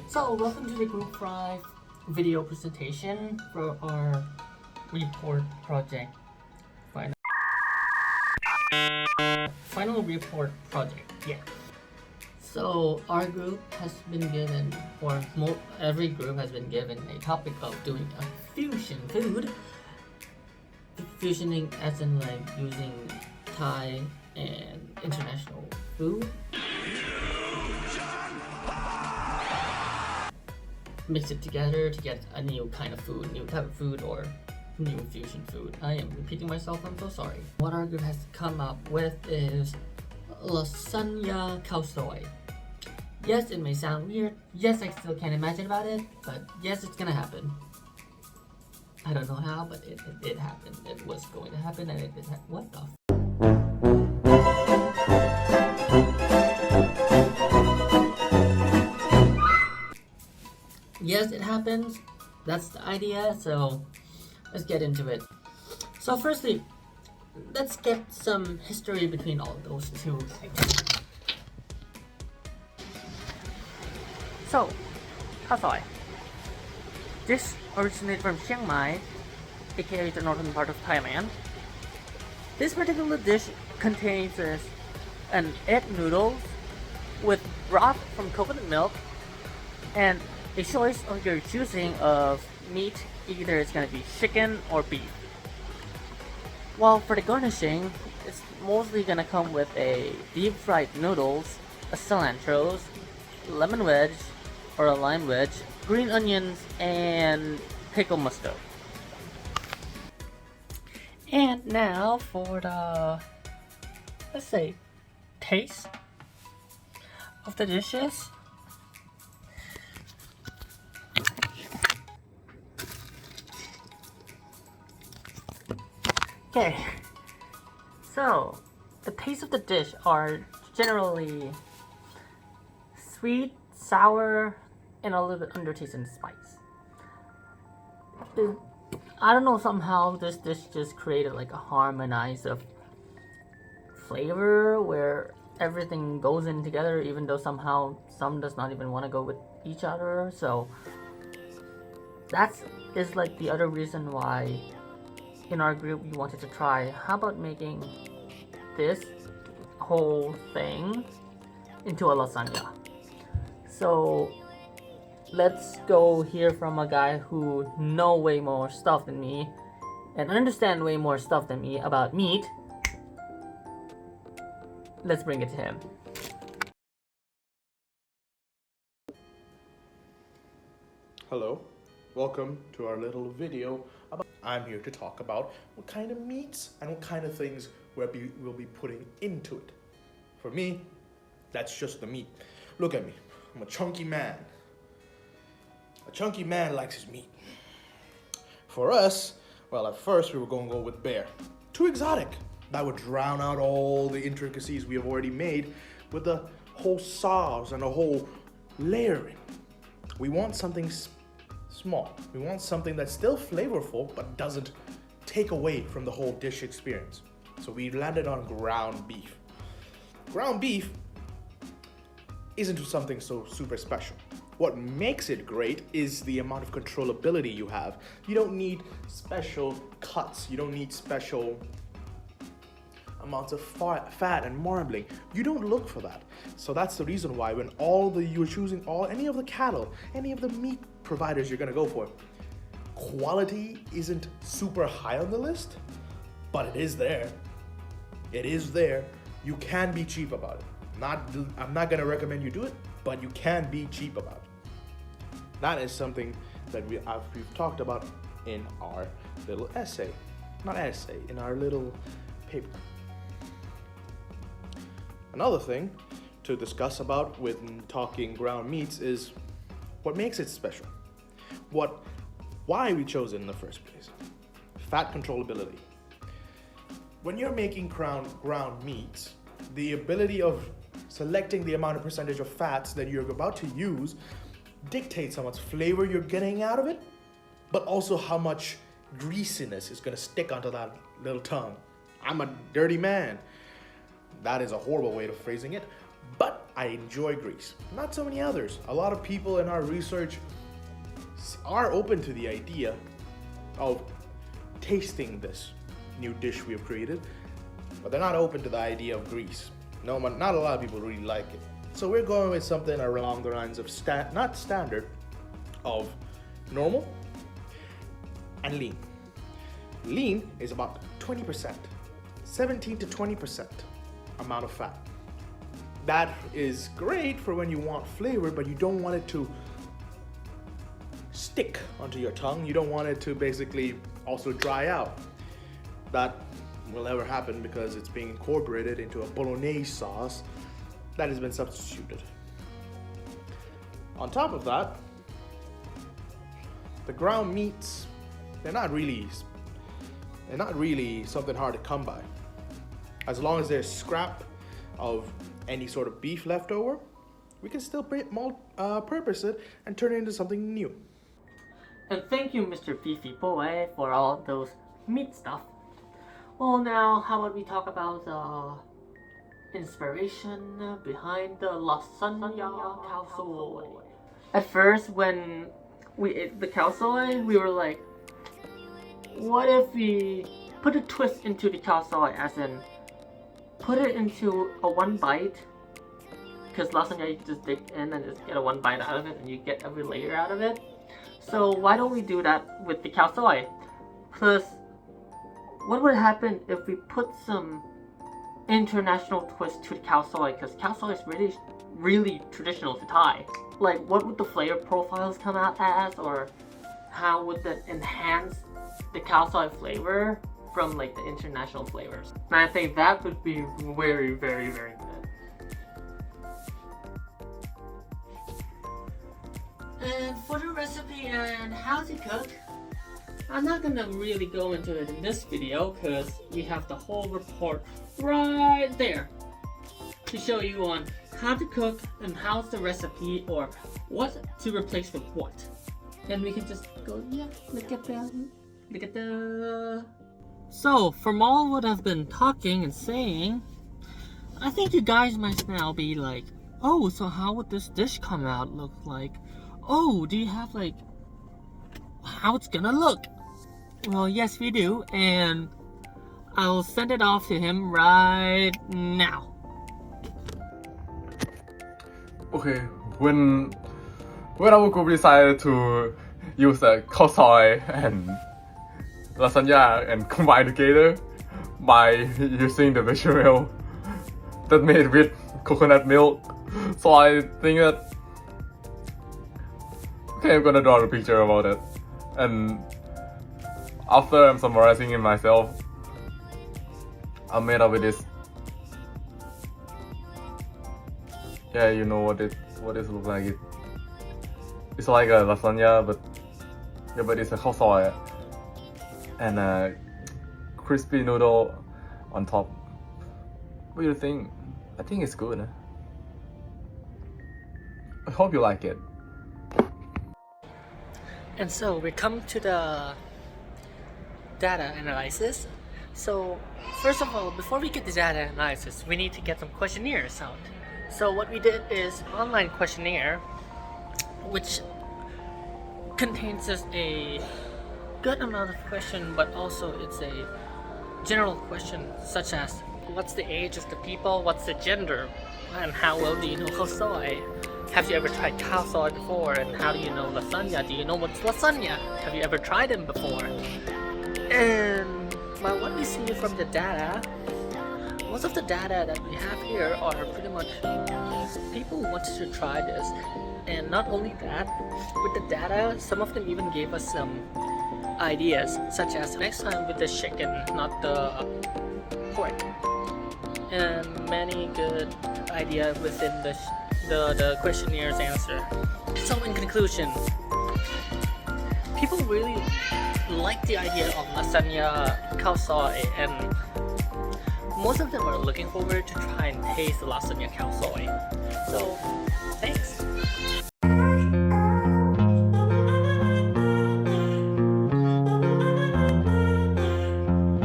So, welcome to the Group 5 video presentation for our report project. Final report project, yeah. So, our group has been given, or every group has been given a topic of doing a fusion food. Fusioning as in like using Thai and international food. Mix it together to get a new kind of food, new type of food, or new fusion food. I am repeating myself, I'm so sorry. What our group has come up with is lasagna khao soi. Yes, it may sound weird. Yes, I still can't imagine about it, but yes, it's gonna happen. I don't know how, but it happened. It was going to happen, and it did happen. What the Yes, it happens. That's the idea, so let's get into it. So firstly, let's get some history between all of those two things. So, khao soi. This originated from Chiang Mai, aka the northern part of Thailand. This particular dish contains an egg noodles with broth from coconut milk and a choice of your choosing of meat. Either it's going to be chicken or beef. While for the garnishing, it's mostly going to come with a deep fried noodles, a cilantros, lemon wedge or a lime wedge, green onions, and pickled mustard. And now for the, let's say, taste of the dishes. Okay, so the taste of the dish are generally sweet, sour, and a little bit undertaste in spice. I don't know, somehow this dish just created like a harmonize of flavor where everything goes in together, even though somehow some does not even want to go with each other. So that is like the other reason why in our group we wanted to try, how about making this whole thing into a lasagna. So let's go hear from a guy who know way more stuff than me and understand way more stuff than me about meat. Let's bring it to him. Hello, welcome to our little video. I'm here to talk about what kind of meats and what kind of things we'll be putting into it. For me, that's just the meat. Look at me, I'm a chunky man. A chunky man likes his meat. For us, well, at first we were going to go with bear. Too exotic. That would drown out all the intricacies we have already made with the whole sauce and the whole layering. We want something small. We want something that's still flavorful but doesn't take away from the whole dish experience. So we landed on ground beef. Ground beef isn't something so super special. What makes it great is the amount of controllability you have. You don't need special cuts. You don't need special amounts of fat and marbling. You don't look for that. So that's the reason why when you're choosing any of the cattle, any of the meat providers you're gonna go for, quality isn't super high on the list, but it is there. It is there. You can be cheap about it. I'm not gonna recommend you do it, but you can be cheap about it. That is something that we've talked about in our little essay. Not essay, in our little paper. Another thing to discuss about when talking ground meats is what makes it special. Why we chose it in the first place. Fat controllability. When you're making ground meats, the ability of selecting the amount of percentage of fats that you're about to use dictates how much flavor you're getting out of it, but also how much greasiness is gonna stick onto that little tongue. I'm a dirty man. That is a horrible way of phrasing it, but I enjoy Greece. Not so many others. A lot of people in our research are open to the idea of tasting this new dish we have created, but they're not open to the idea of Greece. No, not a lot of people really like it. So we're going with something along the lines of not standard, of normal and lean. Lean is about 20%, 17 to 20% amount of fat. That is great for when you want flavor, but you don't want it to stick onto your tongue. You don't want it to basically also dry out. That will never happen because it's being incorporated into a bolognese sauce that has been substituted. On top of that, the ground meats, they're not really something hard to come by. As long as there's scrap of any sort of beef left over, we can still purpose it and turn it into something new. And thank you, Mr. Fifi Boy, for all those meat stuff. Well, now how about we talk about the inspiration behind the lasagna khao soi. At first, when we ate the khao soi, we were like, what if we put a twist into the khao soi, as in put it into a one bite? Because lasagna, you can just dig in and just get a one bite out of it, and you get every layer out of it. So why don't we do that with the khao soi? Plus, what would happen if we put some international twist to the khao soi? Because khao soi is really traditional to Thai. Like, what would the flavor profiles come out as, or how would that enhance the khao soi flavor from like the international flavors? And I think that would be very, very, very good. And for the recipe and how to cook, I'm not gonna really go into it in this video because we have the whole report right there to show you on how to cook and how's the recipe or what to replace with what. And we can just go, yeah, look at the... So, from all what I've been talking and saying, I think you guys might now be like, oh, so how would this dish come out look like? Oh, do you have like how it's gonna look? Well, yes, we do, and I'll send it off to him right now. Okay, when our group decided to use the khao soi and lasagna and combine together by using the bechamel that made with coconut milk, so I think that okay, I'm gonna draw a picture about it, and after I'm summarizing it myself, I made up with this. Yeah, you know what it looks like. It's like a lasagna, but it's a khao soi and a crispy noodle on top. What do you think? I think it's good. I hope you like it. And so we come to the data analysis. So first of all, before we get the data analysis, we need to get some questionnaires out. So what we did is online questionnaire, which contains just a good amount of question, but also it's a general question such as what's the age of the people, what's the gender, and how well do you know khao soi? Have you ever tried khao soi before? And how do you know lasagna? Do you know what's lasagna? Have you ever tried them before? And by what we see from the data, most of the data that we have here are pretty much people who wanted to try this. And not only that, with the data, some of them even gave us some ideas, such as next time with the chicken, not the pork. And many good ideas within the questionnaires answer. So in conclusion, people really like the idea of lasagna khao soi, and most of them are looking forward to try and taste the lasagna khao soi. So thanks.